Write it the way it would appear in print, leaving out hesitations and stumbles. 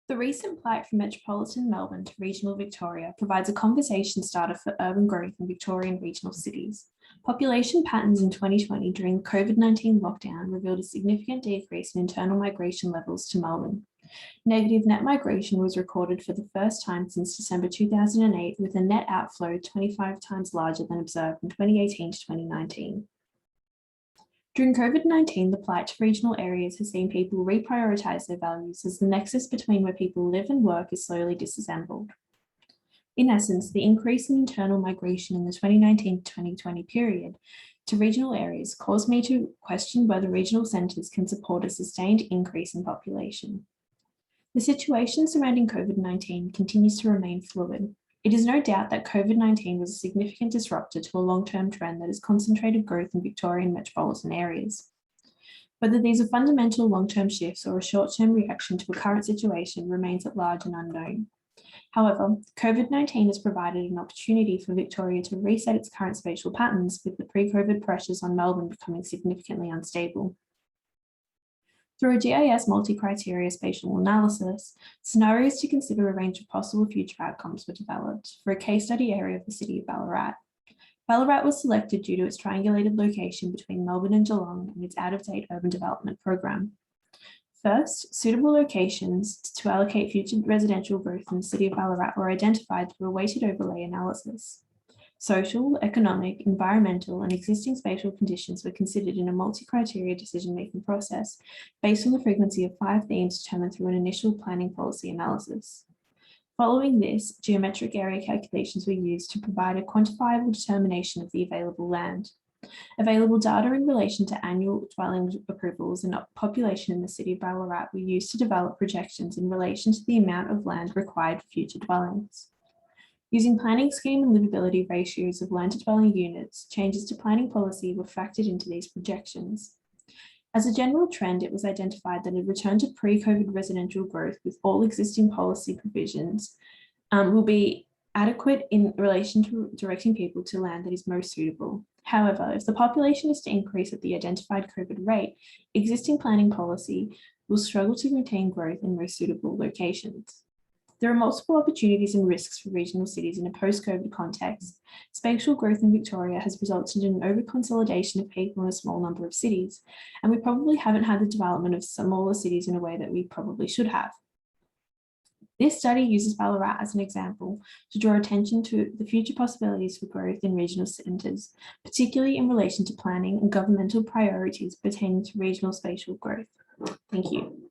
The recent plight from metropolitan Melbourne to regional Victoria provides a conversation starter for urban growth in Victorian regional cities. Population patterns in 2020 during the COVID-19 lockdown revealed a significant decrease in internal migration levels to Melbourne. Negative net migration was recorded for the first time since December 2008, with a net outflow 25 times larger than observed in 2018 to 2019. During COVID-19, the plight to regional areas has seen people reprioritise their values as the nexus between where people live and work is slowly disassembled. In essence, the increase in internal migration in the 2019 to 2020 period to regional areas caused me to question whether regional centres can support a sustained increase in population. The situation surrounding COVID-19 continues to remain fluid. It is no doubt that COVID-19 was a significant disruptor to a long-term trend that has concentrated growth in Victorian metropolitan areas. Whether these are fundamental long-term shifts or a short-term reaction to a current situation remains at large and unknown. However, COVID-19 has provided an opportunity for Victoria to reset its current spatial patterns, with the pre-COVID pressures on Melbourne becoming significantly unstable. Through a GIS multi-criteria spatial analysis, scenarios to consider a range of possible future outcomes were developed for a case study area of the city of Ballarat. Ballarat was selected due to its triangulated location between Melbourne and Geelong and its out-of-date urban development program. First, suitable locations to allocate future residential growth in the city of Ballarat were identified through a weighted overlay analysis. Social, economic, environmental, and existing spatial conditions were considered in a multi-criteria decision-making process based on the frequency of 5 themes determined through an initial planning policy analysis. Following this, geometric area calculations were used to provide a quantifiable determination of the available land. Available data in relation to annual dwelling approvals and population in the city of Ballarat were used to develop projections in relation to the amount of land required for future dwellings. Using planning scheme and livability ratios of land to dwelling units, changes to planning policy were factored into these projections. As a general trend, it was identified that a return to pre-COVID residential growth with all existing policy provisions will be adequate in relation to directing people to land that is most suitable. However, if the population is to increase at the identified COVID rate, existing planning policy will struggle to maintain growth in most suitable locations. There are multiple opportunities and risks for regional cities in a post-COVID context. Spatial growth in Victoria has resulted in an over-consolidation of people in a small number of cities, and we probably haven't had the development of smaller cities in a way that we probably should have. This study uses Ballarat as an example to draw attention to the future possibilities for growth in regional centres, particularly in relation to planning and governmental priorities pertaining to regional spatial growth. Thank you.